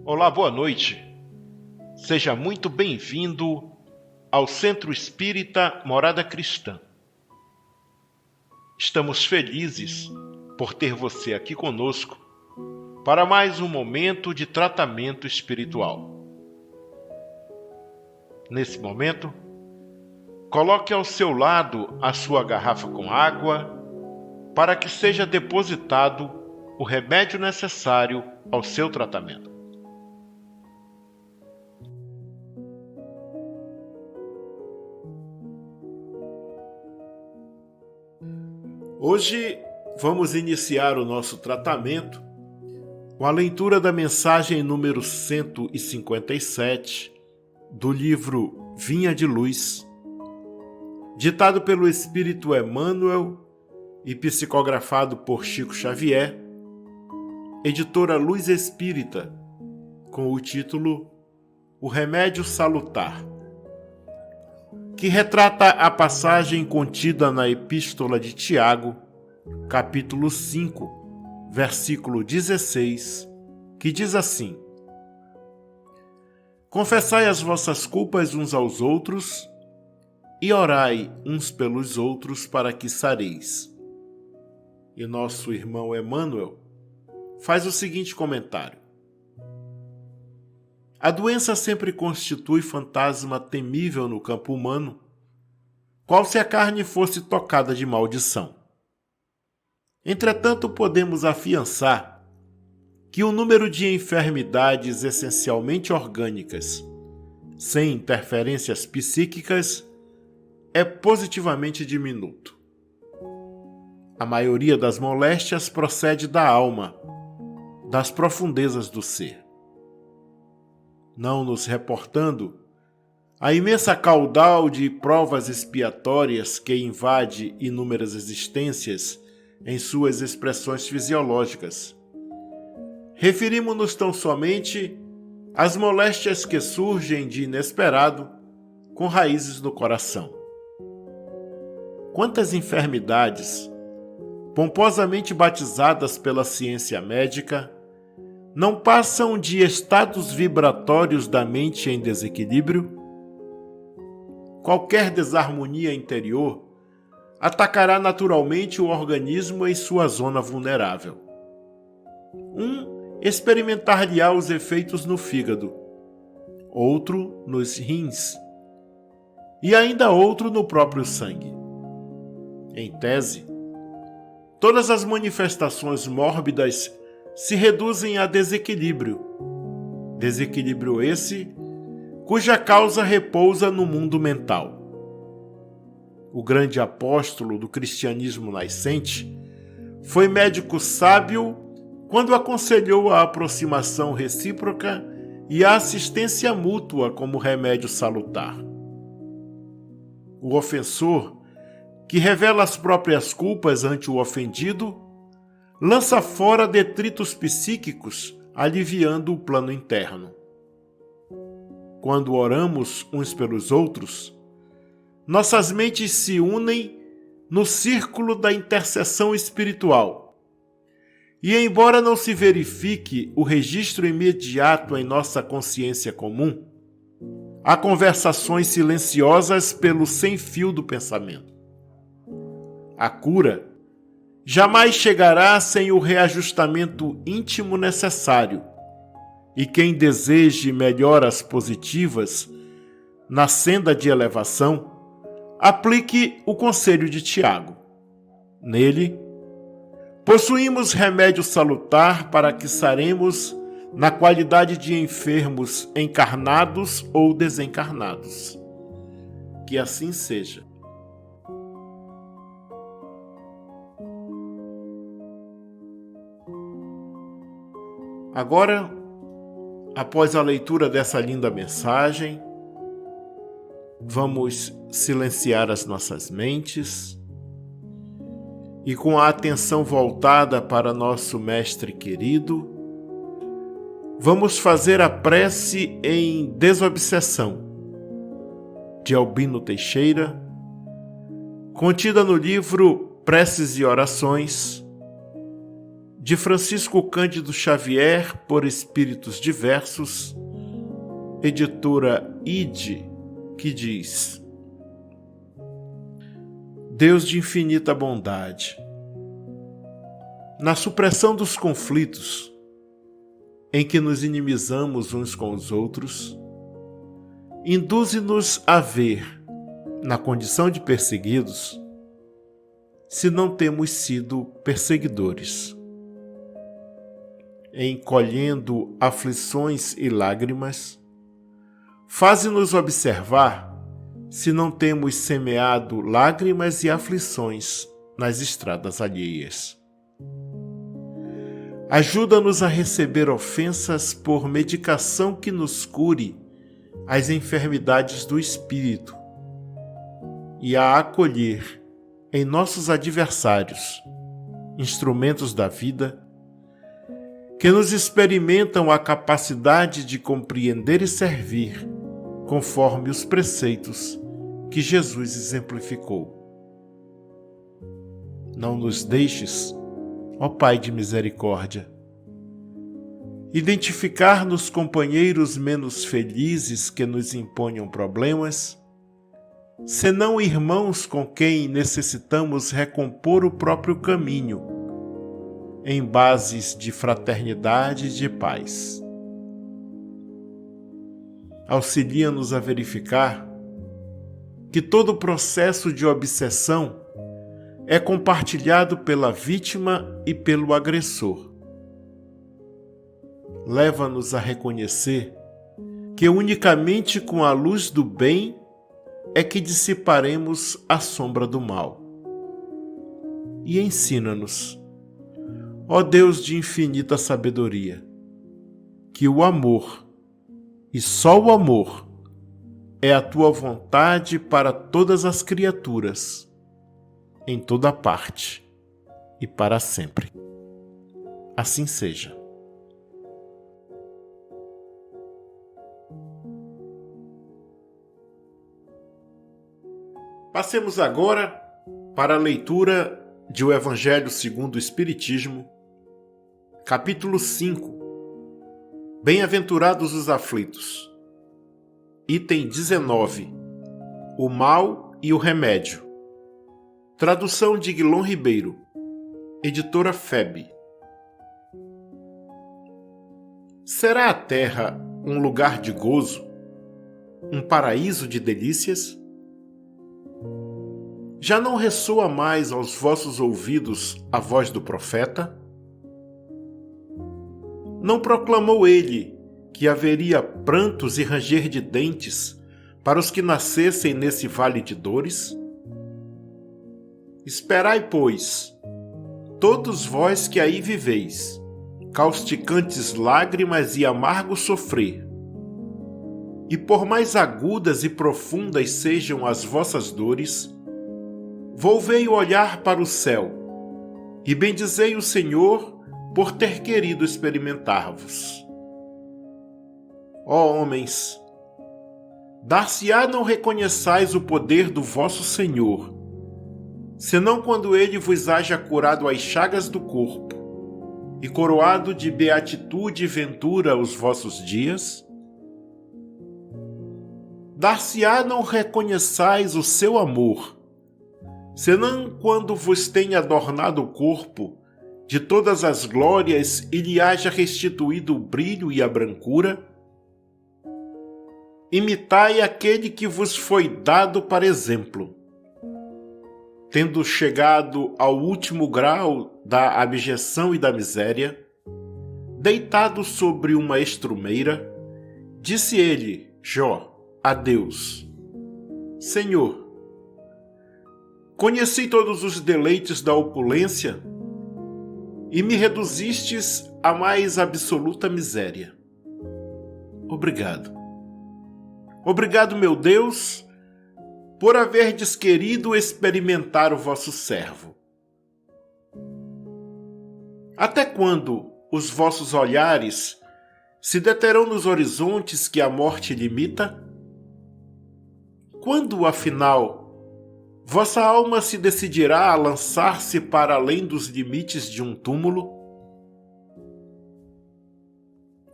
Olá, boa noite. Seja muito bem-vindo ao Centro Espírita Morada Cristã. Estamos felizes por ter você aqui conosco para mais um momento de tratamento espiritual. Nesse momento, coloque ao seu lado a sua garrafa com água para que seja depositado o remédio necessário ao seu tratamento. Hoje vamos iniciar o nosso tratamento com a leitura da mensagem número 157 do livro Vinha de Luz, ditado pelo Espírito Emmanuel e psicografado por Chico Xavier, editora Luz Espírita, com o título O Remédio Salutar, que retrata a passagem contida na Epístola de Tiago, capítulo 5, versículo 16, que diz assim: Confessai as vossas culpas uns aos outros e orai uns pelos outros para que sareis. E nosso irmão Emmanuel faz o seguinte comentário: A doença sempre constitui fantasma temível no campo humano, qual se a carne fosse tocada de maldição. Entretanto, podemos afiançar que o número de enfermidades essencialmente orgânicas, sem interferências psíquicas, é positivamente diminuto. A maioria das moléstias procede da alma, das profundezas do ser. Não nos reportando a imensa caudal de provas expiatórias que invade inúmeras existências em suas expressões fisiológicas, referimos-nos tão somente às moléstias que surgem de inesperado com raízes no coração. Quantas enfermidades, pomposamente batizadas pela ciência médica, não passam de estados vibratórios da mente em desequilíbrio? Qualquer desarmonia interior atacará naturalmente o organismo em sua zona vulnerável. Um experimentar-lhe-á os efeitos no fígado, outro nos rins, e ainda outro no próprio sangue. Em tese, todas as manifestações mórbidas se reduzem a desequilíbrio. Desequilíbrio esse cuja causa repousa no mundo mental. O grande apóstolo do cristianismo nascente foi médico sábio quando aconselhou a aproximação recíproca e a assistência mútua como remédio salutar. O ofensor, que revela as próprias culpas ante o ofendido, lança fora detritos psíquicos, aliviando o plano interno. Quando oramos uns pelos outros, nossas mentes se unem no círculo da intercessão espiritual. E embora não se verifique o registro imediato em nossa consciência comum, há conversações silenciosas pelo sem-fio do pensamento. A cura jamais chegará sem o reajustamento íntimo necessário, e quem deseje melhoras positivas na senda de elevação, aplique o conselho de Tiago. Nele, possuímos remédio salutar para que saremos na qualidade de enfermos encarnados ou desencarnados. Que assim seja. Agora, após a leitura dessa linda mensagem, vamos silenciar as nossas mentes e, com a atenção voltada para nosso Mestre querido, vamos fazer a prece em Desobsessão, de Albino Teixeira, contida no livro Preces e Orações, de Francisco Cândido Xavier, por Espíritos Diversos, editora IDE, que diz: Deus de infinita bondade, na supressão dos conflitos em que nos inimizamos uns com os outros, induze-nos a ver, na condição de perseguidos, se não temos sido perseguidores. Encolhendo aflições e lágrimas, faze-nos observar se não temos semeado lágrimas e aflições nas estradas alheias. Ajuda-nos a receber ofensas por medicação que nos cure as enfermidades do espírito e a acolher em nossos adversários, instrumentos da vida, que nos experimentam a capacidade de compreender e servir conforme os preceitos que Jesus exemplificou. Não nos deixes, ó Pai de misericórdia, identificar nos companheiros menos felizes que nos imponham problemas, senão irmãos com quem necessitamos recompor o próprio caminho, em bases de fraternidade e de paz. Auxilia-nos a verificar que todo processo de obsessão é compartilhado pela vítima e pelo agressor. Leva-nos a reconhecer que unicamente com a luz do bem é que dissiparemos a sombra do mal. E ensina-nos, ó Deus de infinita sabedoria, que o amor, e só o amor, é a tua vontade para todas as criaturas, em toda parte e para sempre. Assim seja. Passemos agora para a leitura de O Evangelho segundo o Espiritismo, capítulo 5. Bem-aventurados os aflitos. Item 19. O mal e o remédio. Tradução de Guilom Ribeiro. Editora FEB. Será a terra um lugar de gozo? Um paraíso de delícias? Já não ressoa mais aos vossos ouvidos a voz do profeta? Não proclamou ele que haveria prantos e ranger de dentes para os que nascessem nesse vale de dores? Esperai, pois, todos vós que aí viveis, causticantes lágrimas e amargo sofrer, e por mais agudas e profundas sejam as vossas dores, volvei o olhar para o céu e bendizei o Senhor por ter querido experimentar-vos. Ó homens, dar-se-á não reconheçais o poder do vosso Senhor, senão quando ele vos haja curado as chagas do corpo e coroado de beatitude e ventura os vossos dias? Dar-se-á não reconheçais o seu amor, senão quando vos tenha adornado o corpo de todas as glórias e lhe haja restituído o brilho e a brancura? Imitai aquele que vos foi dado para exemplo. Tendo chegado ao último grau da abjeção e da miséria, deitado sobre uma estrumeira, disse ele, Jó, a Deus: Senhor, conheci todos os deleites da opulência e me reduzistes à mais absoluta miséria. Obrigado. Obrigado, meu Deus, por haverdes querido experimentar o vosso servo. Até quando os vossos olhares se deterão nos horizontes que a morte limita? Quando, afinal, vossa alma se decidirá a lançar-se para além dos limites de um túmulo?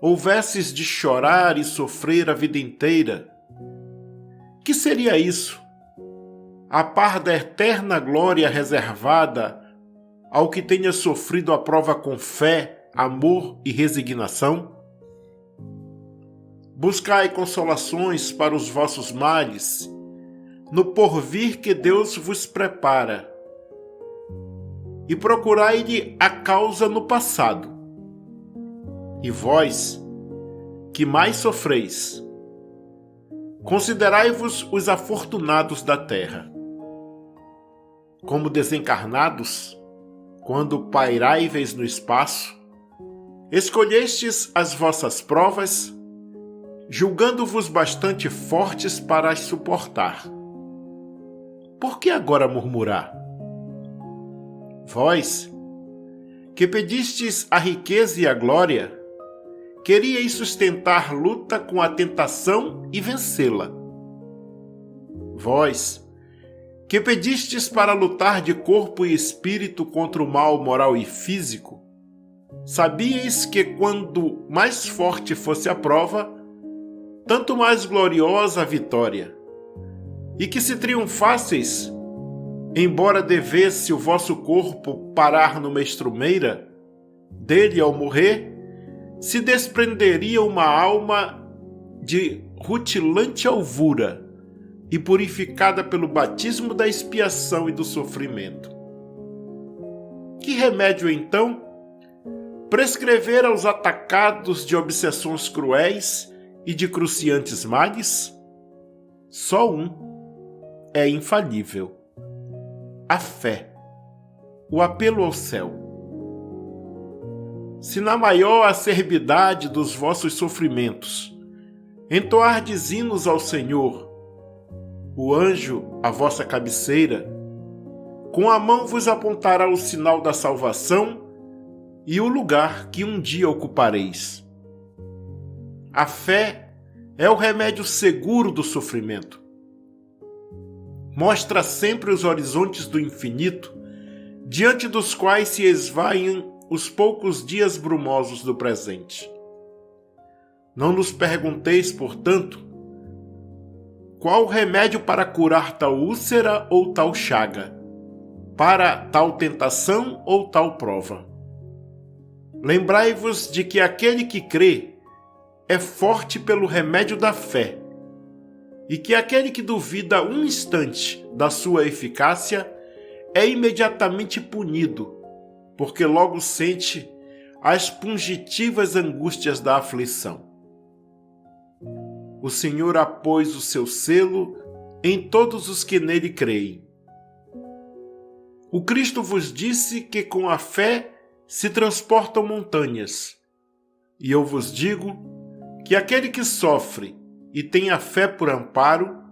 Houvesses de chorar e sofrer a vida inteira, que seria isso, a par da eterna glória reservada ao que tenha sofrido a prova com fé, amor e resignação? Buscai consolações para os vossos males, no porvir que Deus vos prepara, e procurai-lhe a causa no passado. E vós, que mais sofreis, considerai-vos os afortunados da terra. Como desencarnados, quando pairáveis no espaço, escolhestes as vossas provas, julgando-vos bastante fortes para as suportar. Por que agora murmurar? Vós, que pedistes a riqueza e a glória, queríeis sustentar luta com a tentação e vencê-la. Vós, que pedistes para lutar de corpo e espírito contra o mal moral e físico, sabíeis que quando mais forte fosse a prova, tanto mais gloriosa a vitória, e que se triunfasseis, embora devesse o vosso corpo parar numa estrumeira, dele ao morrer, se desprenderia uma alma de rutilante alvura e purificada pelo batismo da expiação e do sofrimento. Que remédio, então, prescrever aos atacados de obsessões cruéis e de cruciantes males? Só um é infalível: a fé, o apelo ao céu. Se na maior acerbidade dos vossos sofrimentos entoardes hinos ao Senhor, o anjo, à vossa cabeceira, com a mão vos apontará o sinal da salvação e o lugar que um dia ocupareis. A fé é o remédio seguro do sofrimento. Mostra sempre os horizontes do infinito, diante dos quais se esvaem os poucos dias brumosos do presente. Não nos pergunteis, portanto, qual o remédio para curar tal úlcera ou tal chaga, para tal tentação ou tal prova. Lembrai-vos de que aquele que crê é forte pelo remédio da fé, e que aquele que duvida um instante da sua eficácia é imediatamente punido, porque logo sente as pungitivas angústias da aflição. O Senhor apôs o seu selo em todos os que nele creem. O Cristo vos disse que com a fé se transportam montanhas, e eu vos digo que aquele que sofre e tem a fé por amparo,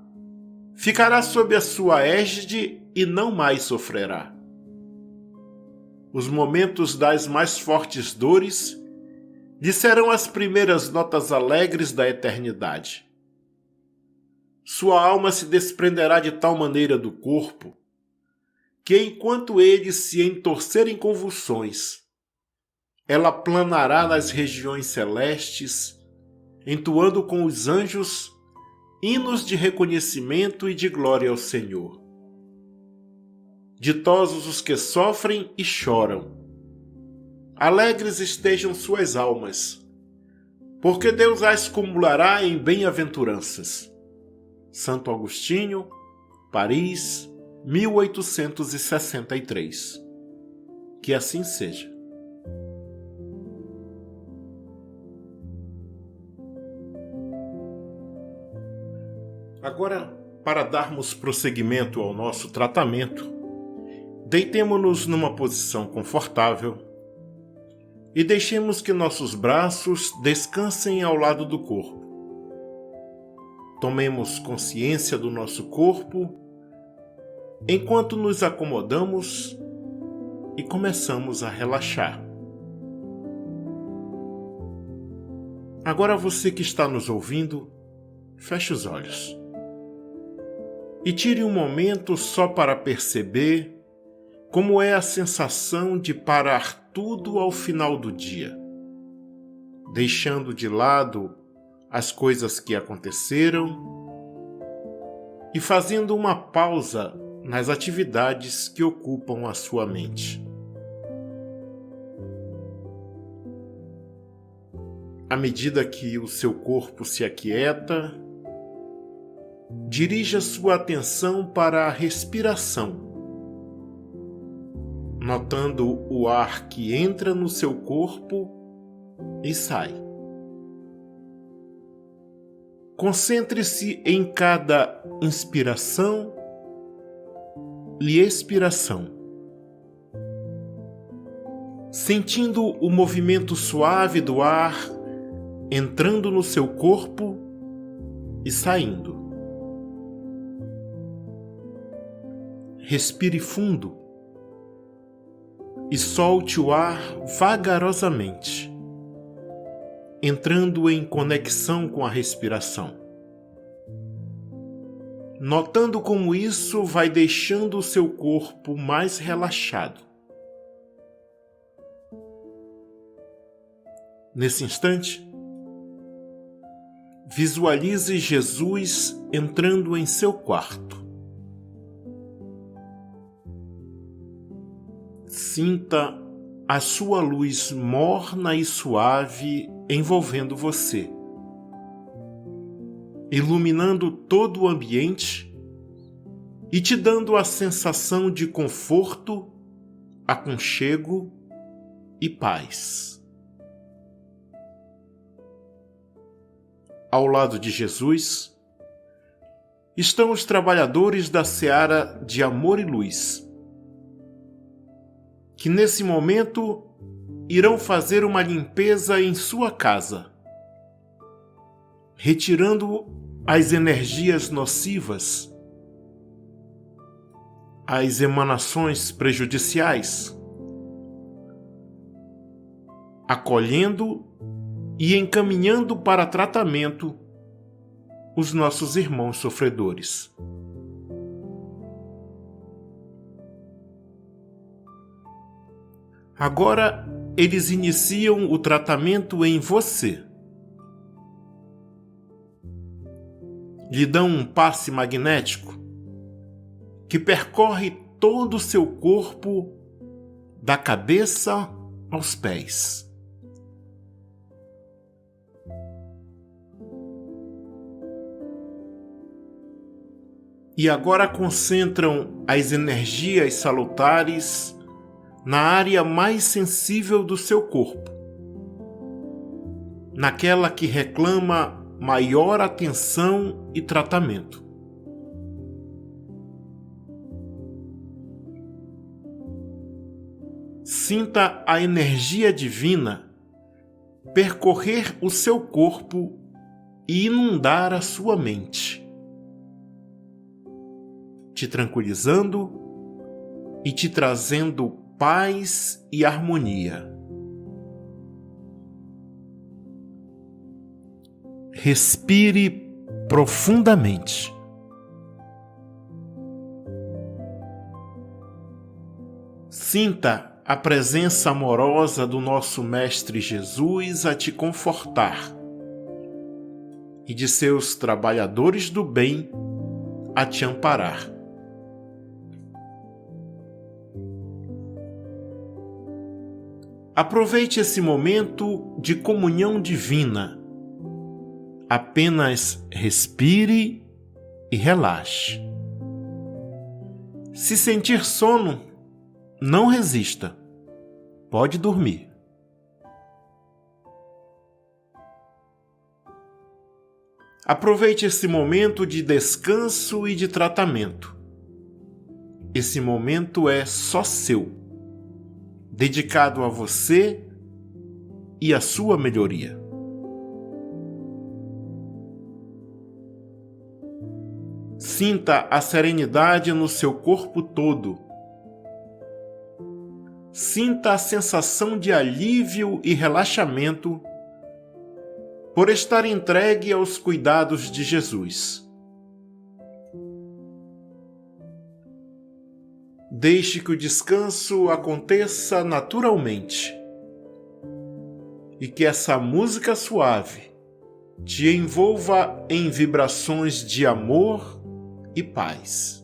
ficará sob a sua égide e não mais sofrerá. Os momentos das mais fortes dores lhe serão as primeiras notas alegres da eternidade. Sua alma se desprenderá de tal maneira do corpo que, enquanto ele se entorcer em convulsões, ela planará nas regiões celestes, entoando com os anjos hinos de reconhecimento e de glória ao Senhor. Ditosos os que sofrem e choram. Alegres estejam suas almas, porque Deus as cumulará em bem-aventuranças. Santo Agostinho, Paris, 1863. Que assim seja. Agora, para darmos prosseguimento ao nosso tratamento, deitemo-nos numa posição confortável e deixemos que nossos braços descansem ao lado do corpo. Tomemos consciência do nosso corpo enquanto nos acomodamos e começamos a relaxar. Agora você que está nos ouvindo, feche os olhos e tire um momento só para perceber como é a sensação de parar tudo ao final do dia, deixando de lado as coisas que aconteceram e fazendo uma pausa nas atividades que ocupam a sua mente. À medida que o seu corpo se aquieta, dirija sua atenção para a respiração, notando o ar que entra no seu corpo e sai. Concentre-se em cada inspiração e expiração, sentindo o movimento suave do ar entrando no seu corpo e saindo. Respire fundo e solte o ar vagarosamente, entrando em conexão com a respiração, notando como isso vai deixando o seu corpo mais relaxado. Nesse instante, visualize Jesus entrando em seu quarto. Sinta a sua luz morna e suave envolvendo você, iluminando todo o ambiente e te dando a sensação de conforto, aconchego e paz. Ao lado de Jesus estão os trabalhadores da seara de amor e luz, que nesse momento irão fazer uma limpeza em sua casa, retirando as energias nocivas, as emanações prejudiciais, acolhendo e encaminhando para tratamento os nossos irmãos sofredores. Agora eles iniciam o tratamento em você. Lhe dão um passe magnético que percorre todo o seu corpo, da cabeça aos pés. E agora concentram as energias salutares na área mais sensível do seu corpo, naquela que reclama maior atenção e tratamento. Sinta a energia divina percorrer o seu corpo e inundar a sua mente, te tranquilizando e te trazendo paz e harmonia. Respire profundamente. Sinta a presença amorosa do nosso Mestre Jesus a te confortar e de seus trabalhadores do bem a te amparar. Aproveite esse momento de comunhão divina. Apenas respire e relaxe. Se sentir sono, não resista. Pode dormir. Aproveite esse momento de descanso e de tratamento. Esse momento é só seu, dedicado a você e à sua melhoria. Sinta a serenidade no seu corpo todo. Sinta a sensação de alívio e relaxamento por estar entregue aos cuidados de Jesus. Deixe que o descanso aconteça naturalmente e que essa música suave te envolva em vibrações de amor e paz.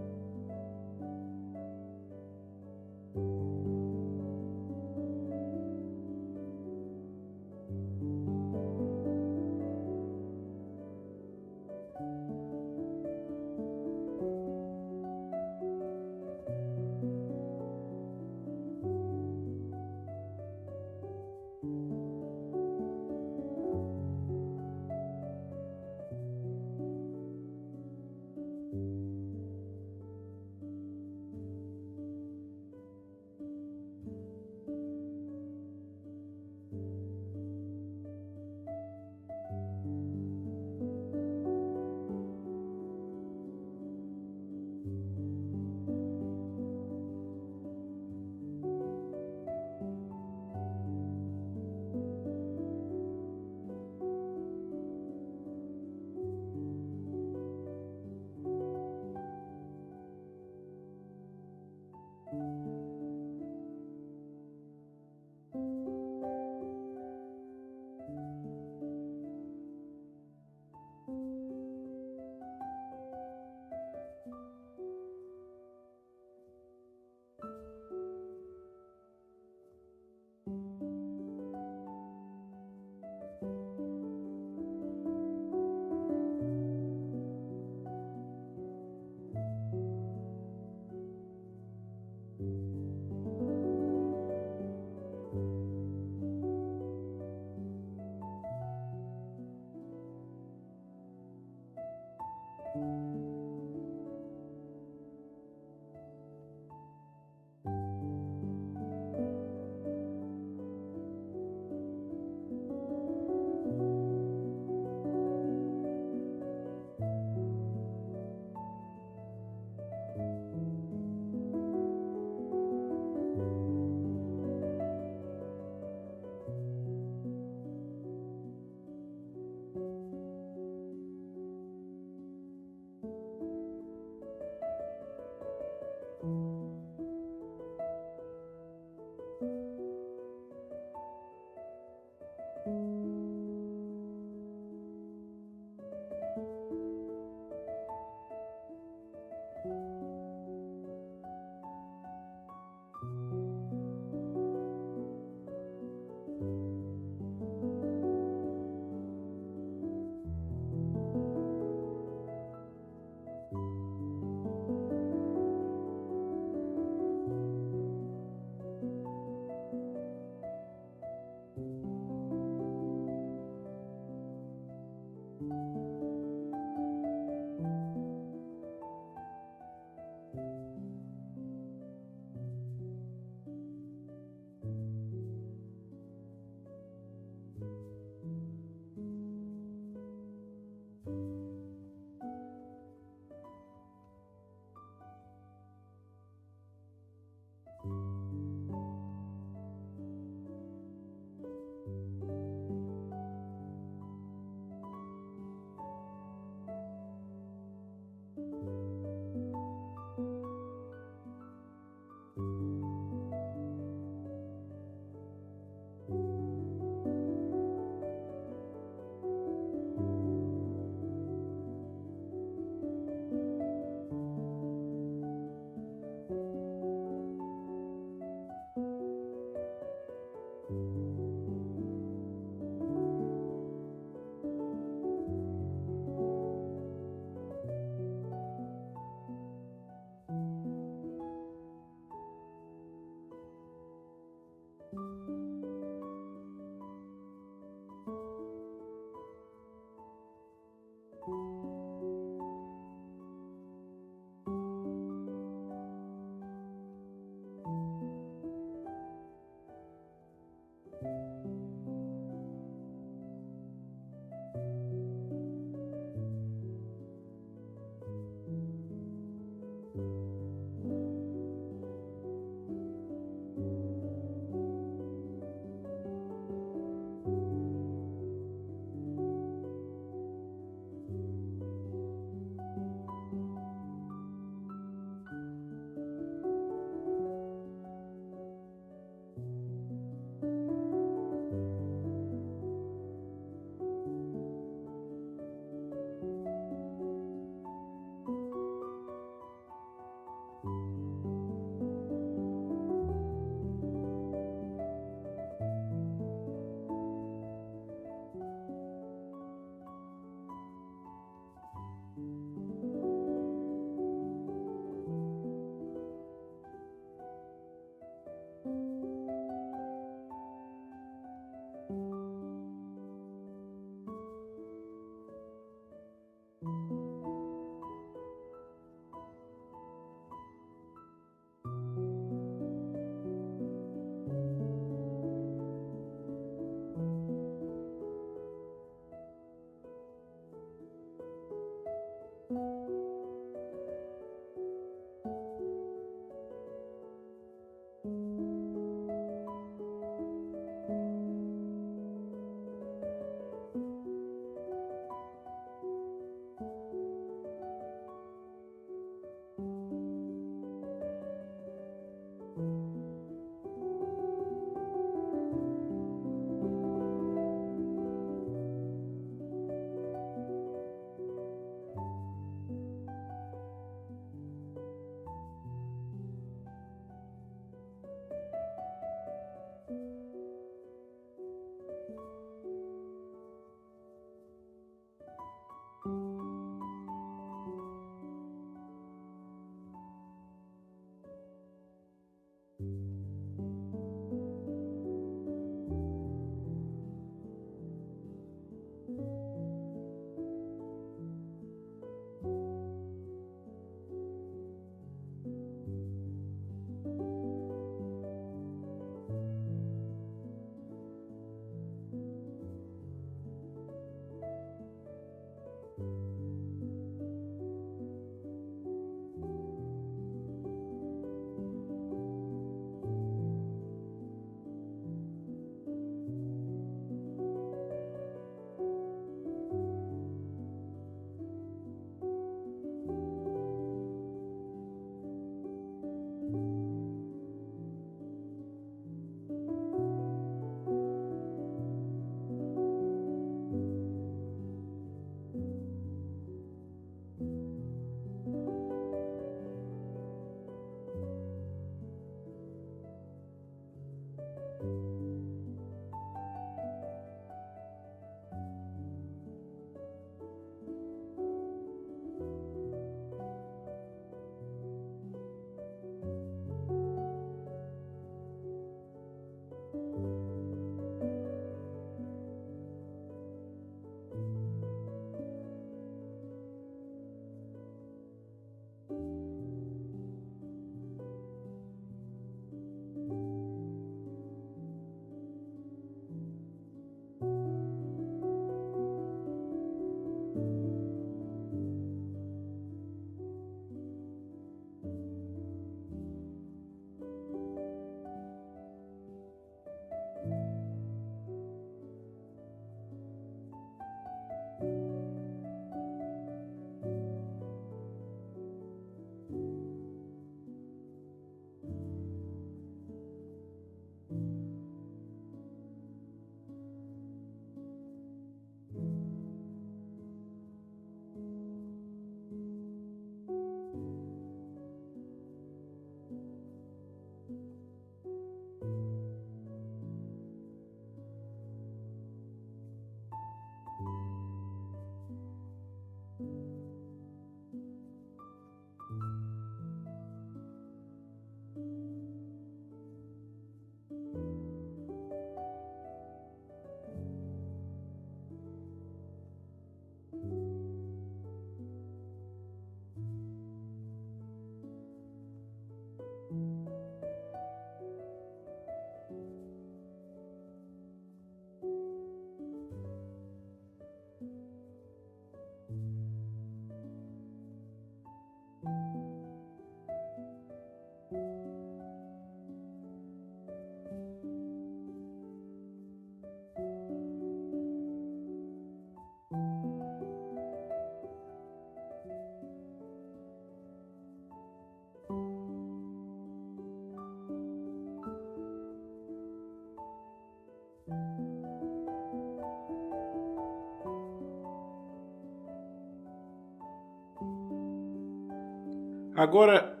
Agora,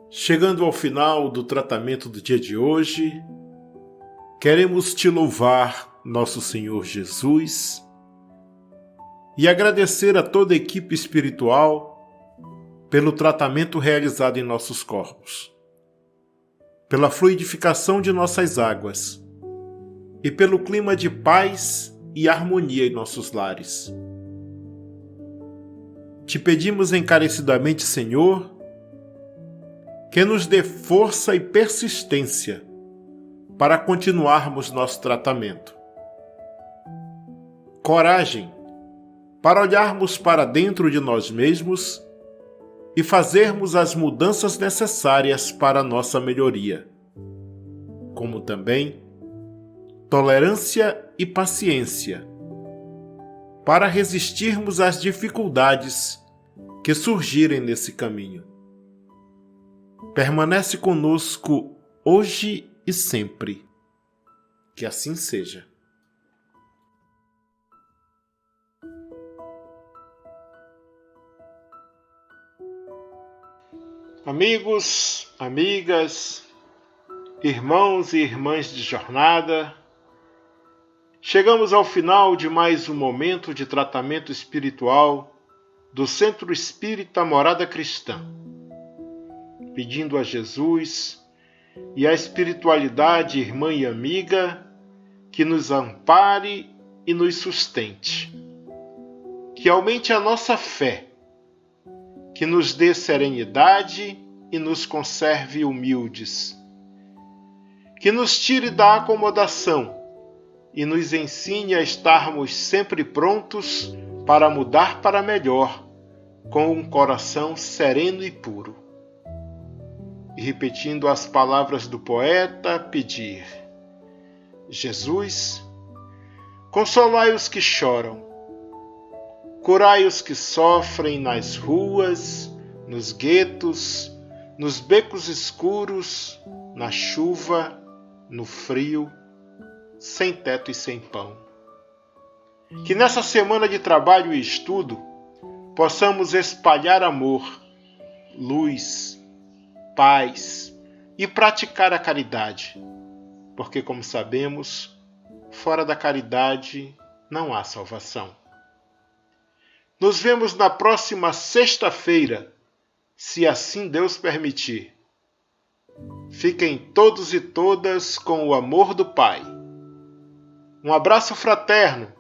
Chegando ao final do tratamento do dia de hoje, queremos te louvar, nosso Senhor Jesus, e agradecer a toda a equipe espiritual pelo tratamento realizado em nossos corpos, pela fluidificação de nossas águas e pelo clima de paz e harmonia em nossos lares. Te pedimos encarecidamente, Senhor, que nos dê força e persistência para continuarmos nosso tratamento. Coragem para olharmos para dentro de nós mesmos e fazermos as mudanças necessárias para a nossa melhoria, como também tolerância e paciência para resistirmos às dificuldades que surgirem nesse caminho. Permanece conosco hoje e sempre. Que assim seja. Amigos, amigas, irmãos e irmãs de jornada, chegamos ao final de mais um momento de tratamento espiritual do Centro Espírita Morada Cristã, pedindo a Jesus e a espiritualidade irmã e amiga que nos ampare e nos sustente, que aumente a nossa fé, que nos dê serenidade e nos conserve humildes, que nos tire da acomodação e nos ensine a estarmos sempre prontos para mudar para melhor, com um coração sereno e puro. E repetindo as palavras do poeta, pedir: Jesus, consolai os que choram, curai os que sofrem nas ruas, nos guetos, nos becos escuros, na chuva, no frio, sem teto e sem pão. Que nessa semana de trabalho e estudo possamos espalhar amor, luz, paz e praticar a caridade, porque, como sabemos, fora da caridade não há salvação. Nos vemos na próxima sexta-feira, se assim Deus permitir. Fiquem todos e todas com o amor do Pai. Um abraço fraterno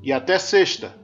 e até sexta.